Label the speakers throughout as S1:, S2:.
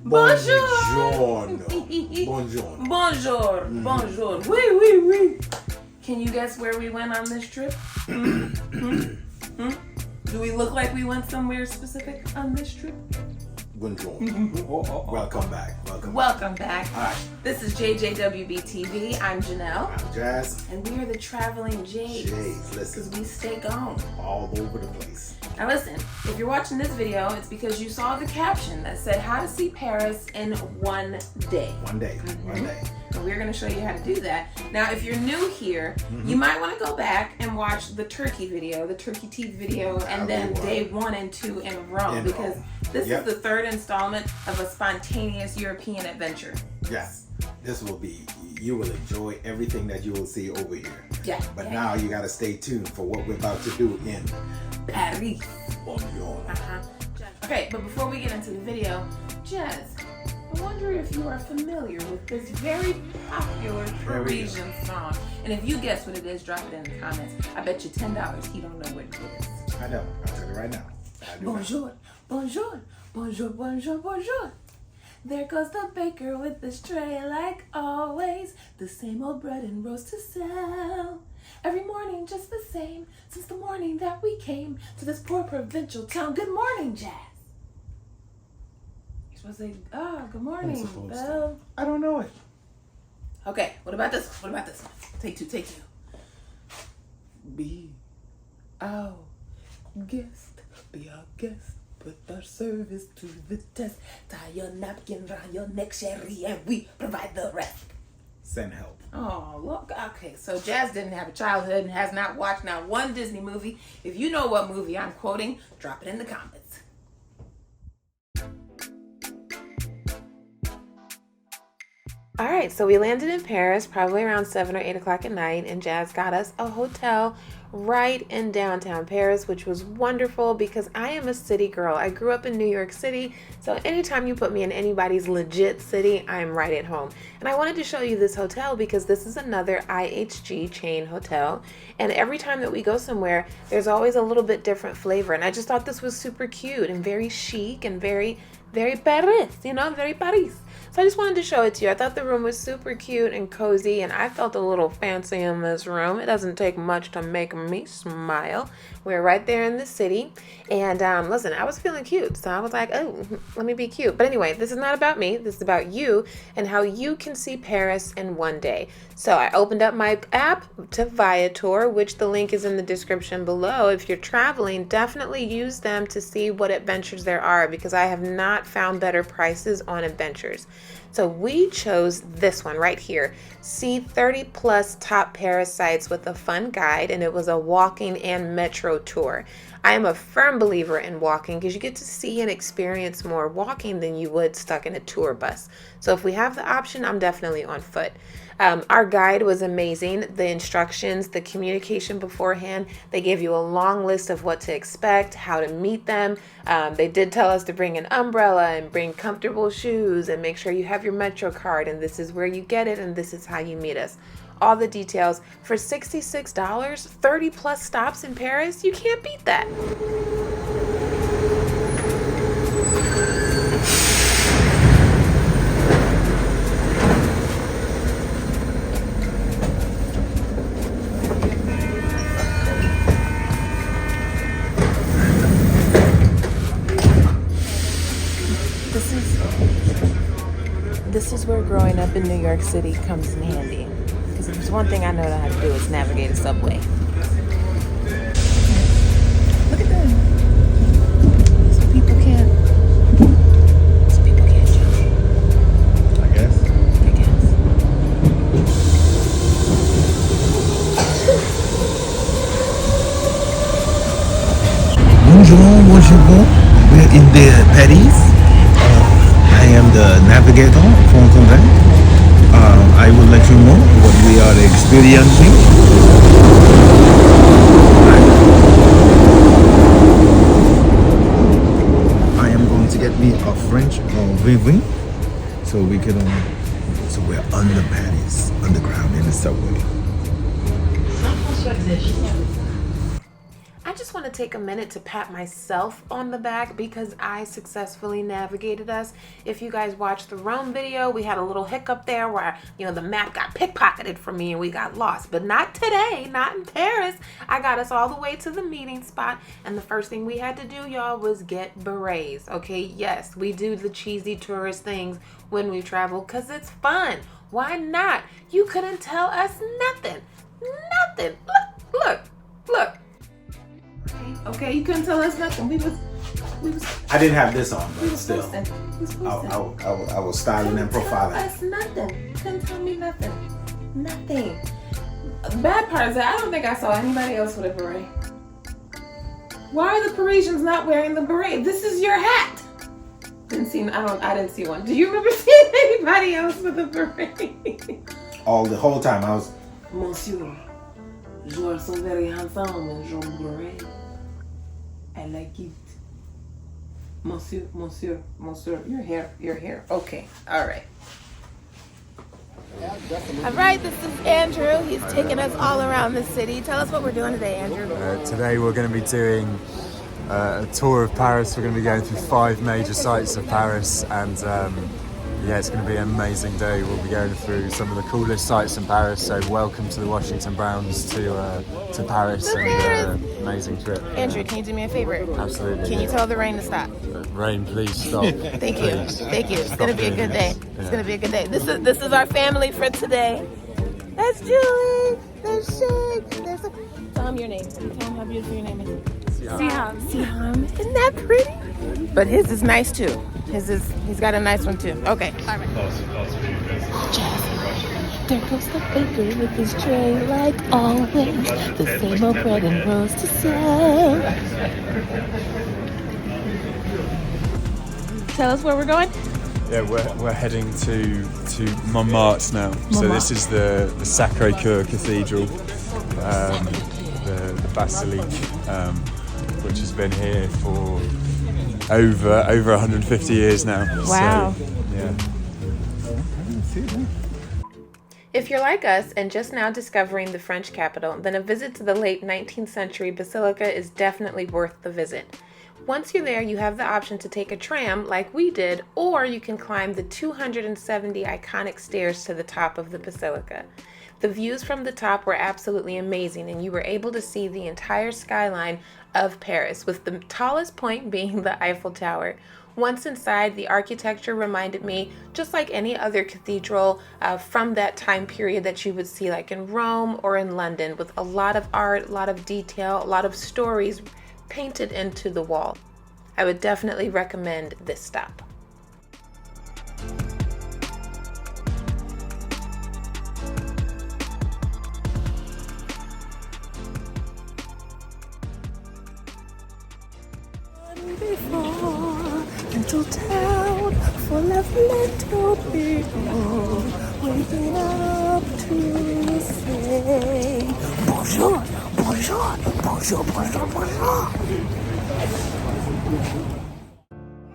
S1: Bonjour.
S2: Bonjour.
S1: Bonjour. Bonjour. Oui, oui, oui. Can you guess where we went on this trip? Do we look like we went somewhere specific on this trip?
S2: Bonjour. Welcome back.
S1: Welcome back.
S2: All right.
S1: This is JJWB TV. I'm Janelle.
S2: I'm Jazz.
S1: And we are the Traveling Jays.
S2: Jays, listen.
S1: Because we stay gone.
S2: All over the place.
S1: Now listen, if you're watching this video, it's because you saw the caption that said how to see Paris in one day.
S2: One day.
S1: And we're going to show you how to do that. Now, if you're new here, you might want to go back and watch the Turkey video, the Turkey teeth video, and then day 1 and 2 in Rome, because this is the third installment of a spontaneous European adventure.
S2: Yes. This will be, you will enjoy everything that you will see over here.
S1: Yeah.
S2: But now you got to stay tuned for what we're about to do in
S1: Paris.
S2: Bonjour.
S1: Okay, but before we get into the video, Jazz, I wonder if you are familiar with this very popular Parisian song. And if you guess what it is, drop it in the comments. I bet you $10 he don't know what it is.
S2: I know. I'll tell you right now.
S1: Bonjour, bonjour, bonjour, bonjour, bonjour. There goes the baker with his tray like always. The same old bread and roast to sell. Every morning just the same, since the morning that we came to this poor provincial town. Good morning, Jazz. You're supposed to say, good morning, Belle.
S2: I don't know it.
S1: Okay, what about this one? Take two. Be our guest, put our service to the test. Tie your napkin round your neck, Sherry, and we provide the rest.
S2: Send help.
S1: Oh, look. Okay, so Jazz didn't have a childhood and has not watched not one Disney movie. If you know what movie I'm quoting, drop it in the comments. All right, so we landed in Paris probably around 7 or 8 o'clock at night, and Jazz got us a hotel right in downtown Paris, which was wonderful because I am a city girl. I grew up in New York City, so anytime you put me in anybody's legit city, I'm right at home. And I wanted to show you this hotel because this is another IHG chain hotel, and every time that we go somewhere, there's always a little bit different flavor, and I just thought this was super cute and very chic and very Paris, very Paris. So I just wanted to show it to you. I thought the room was super cute and cozy, and I felt a little fancy in this room. It doesn't take much to make me smile. We're right there in the city, and listen, I was feeling cute, so I was like, oh, let me be cute. But anyway, this is not about me. This is about you and how you can see Paris in one day. So I opened up my app to Viator, which the link is in the description below. If you're traveling, definitely use them to see what adventures there are, because I have not found better prices on adventures. So we chose this one right here. See 30 plus top Paris sites with a fun guide, and it was a walking and metro tour. I am a firm believer in walking because you get to see and experience more walking than you would stuck in a tour bus. So if we have the option, I'm definitely on foot. Our guide was amazing. The instructions, the communication beforehand, they gave you a long list of what to expect, how to meet them. They did tell us to bring an umbrella and bring comfortable shoes and make sure you have your Metro card, and this is where you get it and this is how you meet us. All the details for $66, 30 plus stops in Paris. You can't beat that. This is where growing up in New York City comes in handy. Because if there's one thing I know how to do, is navigate a subway. Look at them. Some people can't jump.
S2: I guess. Bonjour. We're in the Paris. I am the navigator from Convent. I will let you know what we are experiencing. I am going to get me a French vivre, so we can. So we're under Paris, underground in the subway.
S1: I just want to take a minute to pat myself on the back because I successfully navigated us. If you guys watched the Rome video, we had a little hiccup there where, the map got pickpocketed from me and we got lost. But not today, not in Paris. I got us all the way to the meeting spot, and the first thing we had to do, y'all, was get berets. Okay, yes, we do the cheesy tourist things when we travel because it's fun. Why not? You couldn't tell us nothing. Nothing. Look. Okay, you couldn't tell us nothing. We was.
S2: I didn't have this on, but still.
S1: I
S2: was styling and profiling.
S1: Us nothing. Couldn't tell me nothing. Nothing. The bad part is that I don't think I saw anybody else with a beret. Why are the Parisians not wearing the beret? This is your hat. I didn't see one. Do you remember seeing anybody else with a beret?
S2: The whole time I was.
S1: Monsieur, you are so very handsome in your beret. I like it. Monsieur, your hair. Okay, all right. All right, this is Andrew. He's taking us all around the city. Tell us what we're doing today, Andrew.
S3: Today we're going to be doing a tour of Paris. We're going to be going through 5 major sites of Paris, and it's going to be an amazing day. We'll be going through some of the coolest sites in Paris. So welcome to the Washington Browns to Paris, and amazing trip.
S1: Andrew, can you do me a favor?
S3: Absolutely.
S1: Can you tell the rain to stop?
S3: Rain, please stop.
S1: Thank you. It's going to be a good day. It's going to be a good day. This is our family for today. That's Julie. There's Shake. Tell him your name. Tell him how beautiful your name is. Siham. Isn't that pretty? But his is nice too. He's got a nice one too. Okay. All right. Jazz. There goes the baker with his tray like always. The same old bread and rolls to sell. Tell us where we're going.
S3: Yeah, we're heading to Montmartre now. So this is the Sacré-Cœur Cathedral, the basilique, which has been here for over 150 years now.
S1: Wow.
S3: So, yeah.
S1: If you're like us and just now discovering the French capital, then a visit to the late 19th century basilica is definitely worth the visit. Once you're there, you have the option to take a tram like we did, or you can climb the 270 iconic stairs to the top of the basilica. The views from the top were absolutely amazing, and you were able to see the entire skyline of Paris, with the tallest point being the Eiffel Tower. Once inside, the architecture reminded me, just like any other cathedral from that time period that you would see like in Rome or in London, with a lot of art, a lot of detail, a lot of stories painted into the wall. I would definitely recommend this stop. Before, little town full of little people waking up to say bonjour, bonjour, bonjour, bonjour, bonjour.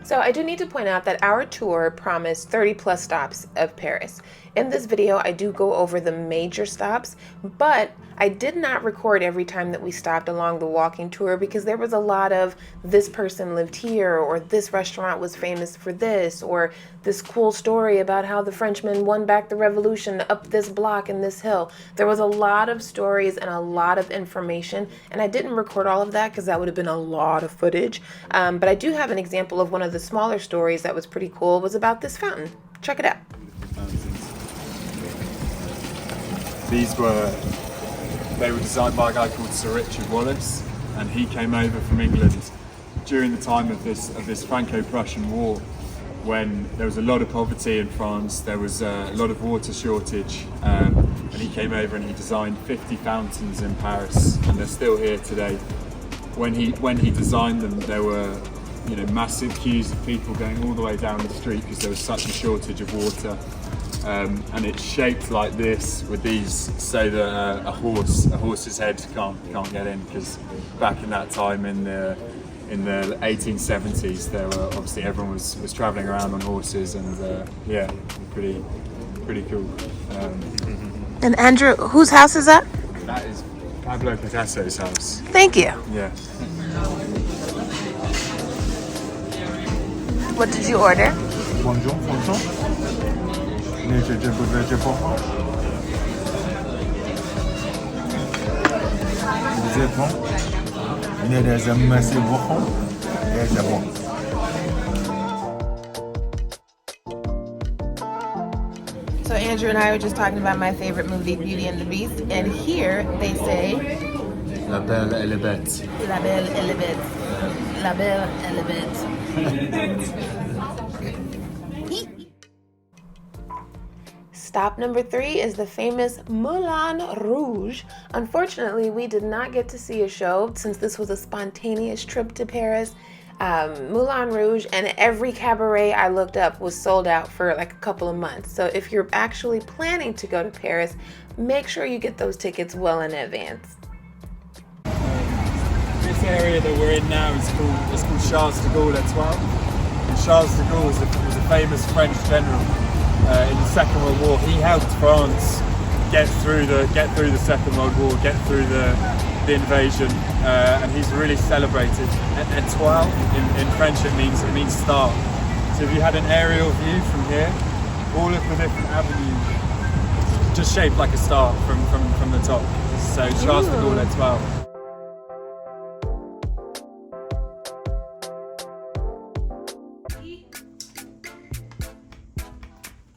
S1: So I do need to point out that our tour promised 30 plus stops of Paris. In this video, I do go over the major stops, but I did not record every time that we stopped along the walking tour because there was a lot of this person lived here, or this restaurant was famous for this, or this cool story about how the Frenchmen won back the revolution up this block and this hill. There was a lot of stories and a lot of information, and I didn't record all of that because that would have been a lot of footage. But I do have an example of one of the smaller stories that was pretty cool. It was about this fountain. Check it out.
S3: They were designed by a guy called Sir Richard Wallace, and he came over from England during the time of this Franco-Prussian War, when there was a lot of poverty in France. There was a lot of water shortage, and he came over and he designed 50 fountains in Paris, and they're still here today. When he designed them, there were massive queues of people going all the way down the street because there was such a shortage of water. And it's shaped like this with these, so that a horse's head can't get in, because back in that time in the 1870s, there were obviously everyone was traveling around on horses, and pretty cool.
S1: And Andrew, whose house is that?
S3: That is Pablo Picasso's house.
S1: Thank you.
S3: Yeah.
S1: What did you order?
S2: Bonjour, bonjour.
S1: So Andrew and I were just talking about my favorite movie, Beauty and the Beast, and here they say
S3: La Belle et la Bête.
S1: La Belle et la Bête. La Belle et la Bête. Stop number 3 is the famous Moulin Rouge. Unfortunately, we did not get to see a show since this was a spontaneous trip to Paris. Moulin Rouge and every cabaret I looked up was sold out for like a couple of months. So if you're actually planning to go to Paris, make sure you get those tickets well in advance.
S3: This area that we're in now is called Charles de Gaulle Étoile. And Charles de Gaulle was a famous French general in the Second World War. He helped France get through the Second World War, get through the invasion, and he's really celebrated. Étoile in French it means star. So if you had an aerial view from here, all of the different avenues just shaped like a star from the top. So Charles de Gaulle Étoile.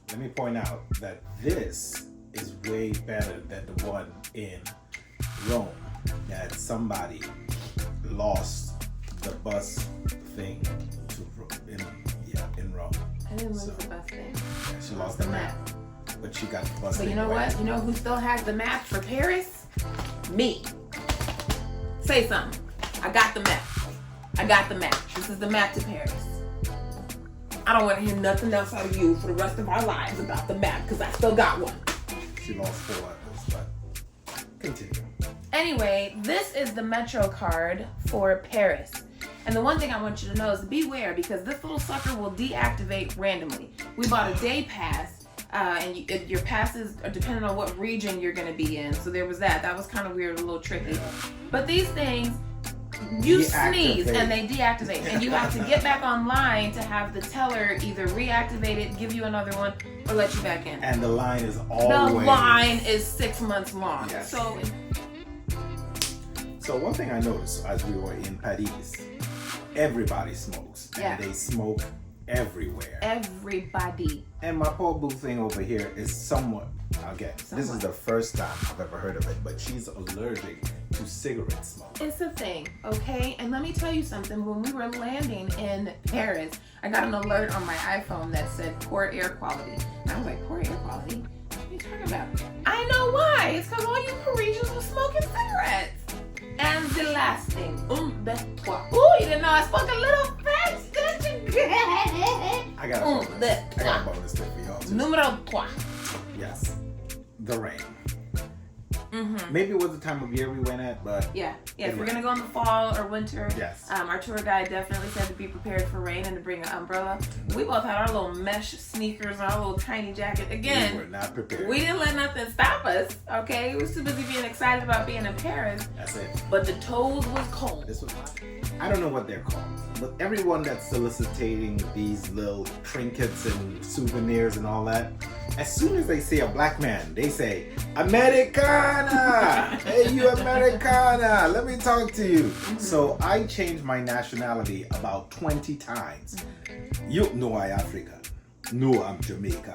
S2: Let me point out that this is way better than the one in Rome. That somebody lost the bus thing in Rome.
S1: I didn't lose the bus thing.
S2: Yeah, she lost the map, but she got the bus
S1: But
S2: thing.
S1: you know what? You know who still has the map for Paris? Me. Say something. I got the map. I got the map. This is the map to Paris. I don't want to hear nothing else out of you for the rest of our lives about the map because I still got one.
S2: She lost 4 others, but continue.
S1: Anyway, this is the Metro card for Paris. And the one thing I want you to know is beware because this little sucker will deactivate randomly. We bought a day pass, and your passes are depending on what region you're going to be in. So there was that. That was kind of weird, a little tricky. Yeah. But these things, you sneeze and they deactivate. And you have to get back online to have the teller either reactivate it, give you another one, or let you back in.
S2: And the line is always...
S1: The line is 6 months long.
S2: Yes.
S1: So
S2: one thing I noticed as we were in Paris, everybody smokes.
S1: Yeah.
S2: And they smoke everywhere.
S1: Everybody.
S2: And my poor boo thing over here is somewhat, again, this is the first time I've ever heard of it, but she's allergic to cigarette smoke.
S1: It's a thing, okay? And let me tell you something. When we were landing in Paris, I got an alert on my iPhone that said poor air quality. And I was like, poor air quality? What are you talking about? I know why. It's because all you Parisians were smoking cigarettes. And the last thing, Ooh, you didn't know I spoke a little French, did you?
S2: I got a bonus tip for y'all too.
S1: Numero 3.
S2: Yes, the rain.
S1: Mm-hmm.
S2: Maybe it was the time of year we went at, but
S1: yeah. If you're gonna go in the fall or winter,
S2: yes.
S1: Our tour guide definitely said to be prepared for rain and to bring an umbrella. We both had our little mesh sneakers and our little tiny jacket. Again,
S2: we were not prepared.
S1: We didn't let nothing stop us. Okay, we were too busy being excited about being in Paris.
S2: That's it.
S1: But the toes was cold.
S2: This was I don't know what they're called, but everyone that's soliciting these little trinkets and souvenirs and all that, as soon as they see a black man, they say, Americana! Hey, you Americana! Let me talk to you. Mm-hmm. So I changed my nationality about 20 times. You know I African. No, I'm Jamaican.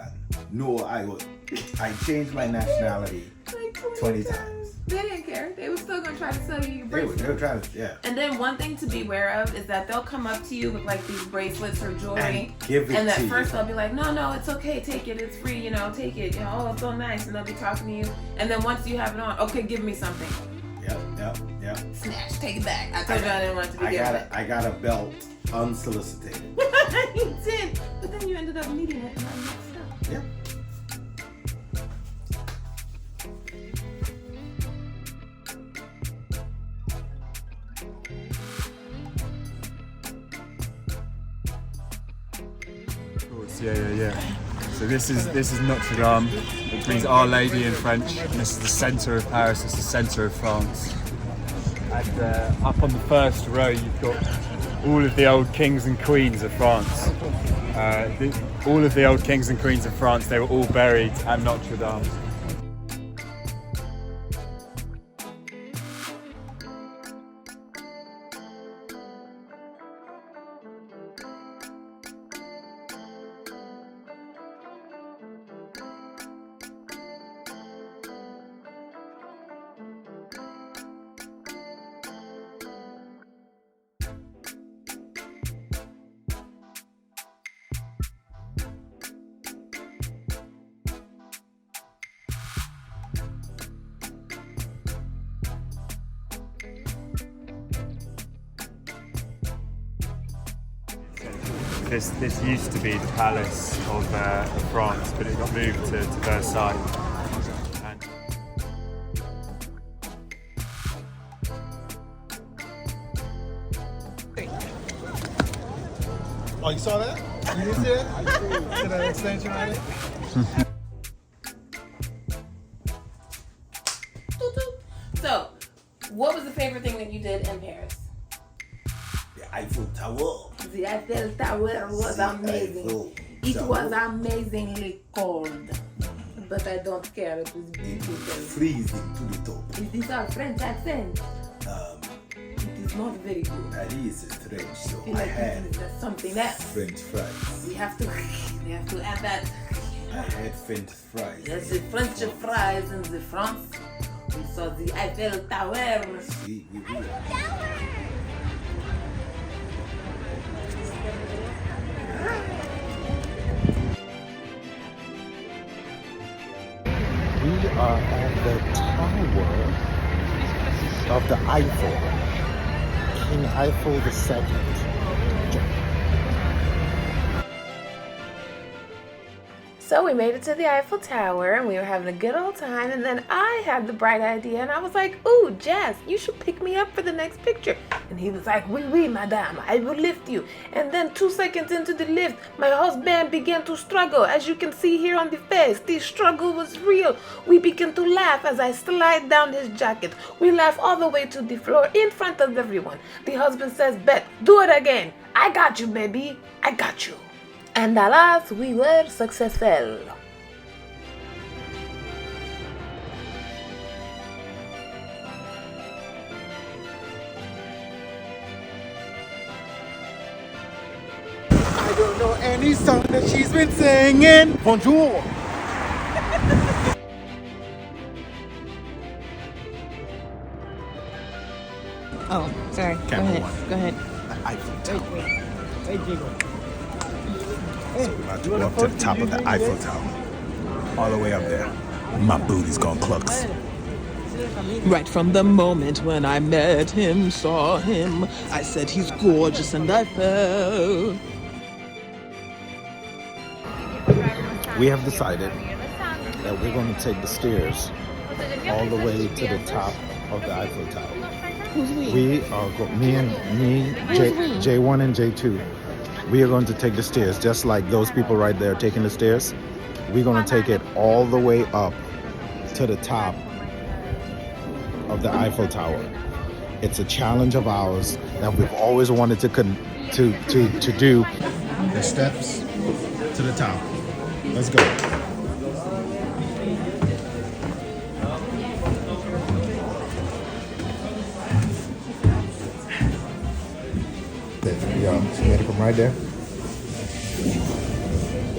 S2: No, I changed my nationality like 20 times.
S1: They didn't care. They were still gonna try to sell you your bracelet.
S2: They were trying to, yeah.
S1: And then one thing to be aware of is that they'll come up to you with like these bracelets or jewelry,
S2: and give it
S1: and at
S2: to
S1: first
S2: you.
S1: they'll be like, no, it's okay, take it, it's free, take it, oh, it's so nice, and they'll be talking to you, and then once you have it on, okay, give me something.
S2: Yep.
S1: Snatch, take it back. I told you I didn't want to be given.
S2: I got a belt unsolicited.
S1: You did, but then you ended up needing it, and I messed up.
S2: Yep.
S3: Of course, yeah. So this is Notre-Dame. It means Our Lady in French. And this is the centre of Paris. It's the centre of France. And up on the first row, you've got all of the old kings and queens of France. All of the old kings and queens of France, they were all buried at Notre-Dame. This used to be the palace of France, but it got moved to Versailles.
S4: Oh, you saw that? You didn't see it? See that extension on it?
S1: So, what was the favorite thing that you did in Paris?
S5: The Eiffel Tower.
S1: The Eiffel Tower was amazing. It was amazingly cold. But I don't care, it was beautiful.
S5: Freezing to the top.
S1: Is this our French accent? It is not very good.
S5: That is French, so
S1: I feel
S5: I
S1: like
S5: had
S1: this is something else.
S5: French fries.
S1: We have to add that.
S5: I had French fries.
S1: There's the French fries in the France. We saw the Eiffel Tower.
S5: See, we will.
S2: We are at the tower of the Eiffel. King Eiffel II.
S1: So we made it to the Eiffel Tower and we were having a good old time, and then I had the bright idea and I was like, ooh, Jazz, you should pick me up for the next picture. And he was like, oui, madame, I will lift you. And then 2 seconds into the lift, my husband began to struggle. As you can see here on the face, the struggle was real. We began to laugh as I slide down his jacket. We laugh all the way to the floor in front of everyone. The husband says, Bet, do it again. I got you, baby. I got you. And alas, we were successful.
S4: I don't know any song that she's been singing. Bonjour.
S6: Oh, sorry.
S2: Camera
S6: Go ahead.
S2: The Eiffel Tower. So we're about to go up to the top of the Eiffel Tower. All the way up there. My booty's gonna clucks.
S6: Right from the moment when I met him, saw him, I said he's gorgeous and I fell.
S2: We have decided that we're going to take the stairs all the way to the top of the Eiffel Tower.
S6: Who's we?
S2: We are J1 and J2. We are going to take the stairs, just like those people right there taking the stairs. We're going to take it all the way up to the top of the Eiffel Tower. It's a challenge of ours that we've always wanted to do. The steps to the top. Let's go. There you go. You gotta come right there.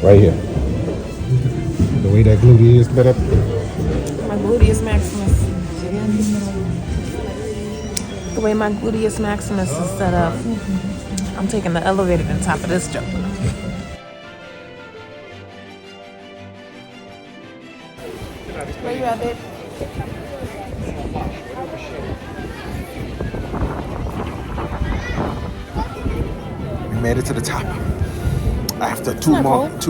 S2: Right here. The way that gluteus better.
S1: My gluteus maximus. The way my gluteus maximus is set up, I'm taking the elevator to the top of this jump. Where you at, babe?
S2: We made it to the top. After 2 months.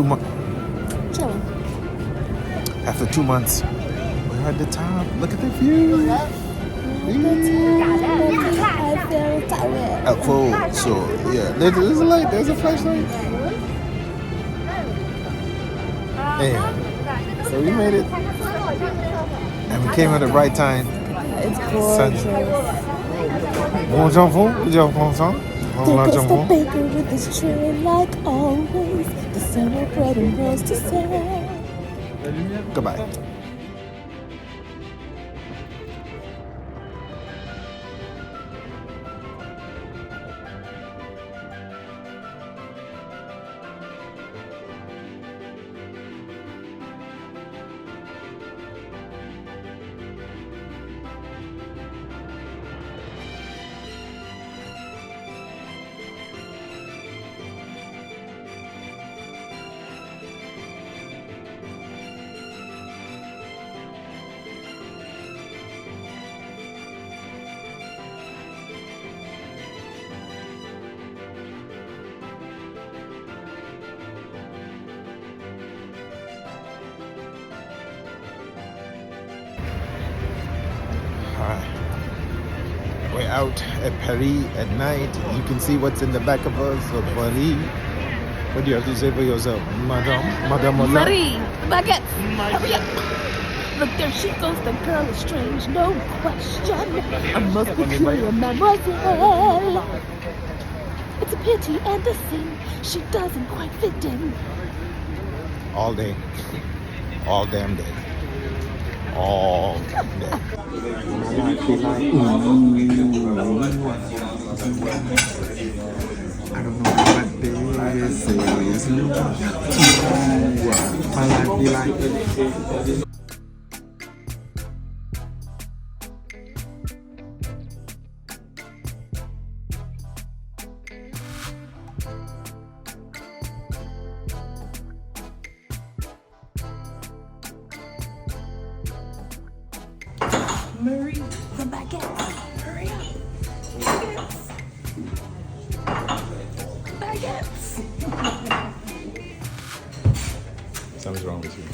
S2: After 2 months, we're at the top. Look at the view. Eiffel. So yeah, there's a light. There's a flashlight.
S4: Yeah. So we made it. And we came at the right time.
S7: It's gorgeous.
S4: Bon jambon, bon jambon.
S7: There goes the baker with his tray like always. The sour bread and rolls to sell.
S4: Goodbye. We're out at Paris at night. You can see what's in the back of us. So Paris. What do you have to say for yourself, Mademoiselle?
S7: Marie, the baguette. Hurry up. Look, there she goes. The girl is strange, no question. A most peculiar mademoiselle. It's a pity and a sin. She doesn't quite fit in.
S4: All day. All damn day. All damn day. I don't know what this is. My life be like.
S7: Marie, the baguette. Hurry up. Baguettes.
S3: Something's wrong with you.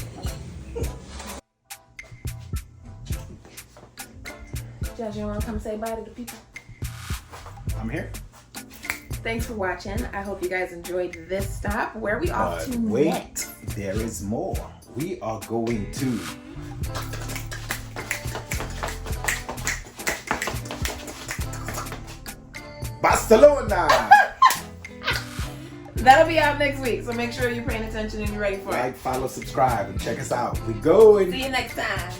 S1: Josh, you want to come say bye to the people?
S5: I'm here.
S1: Thanks for watching. I hope you guys enjoyed this stop. Where are we off
S5: But
S1: to
S5: wait,
S1: next?
S5: there is more. We are going to Barcelona.
S1: That'll be out next week, so make sure you're paying attention and you're ready for it.
S5: Like, follow, subscribe, and check us out. We going.
S1: See you next time.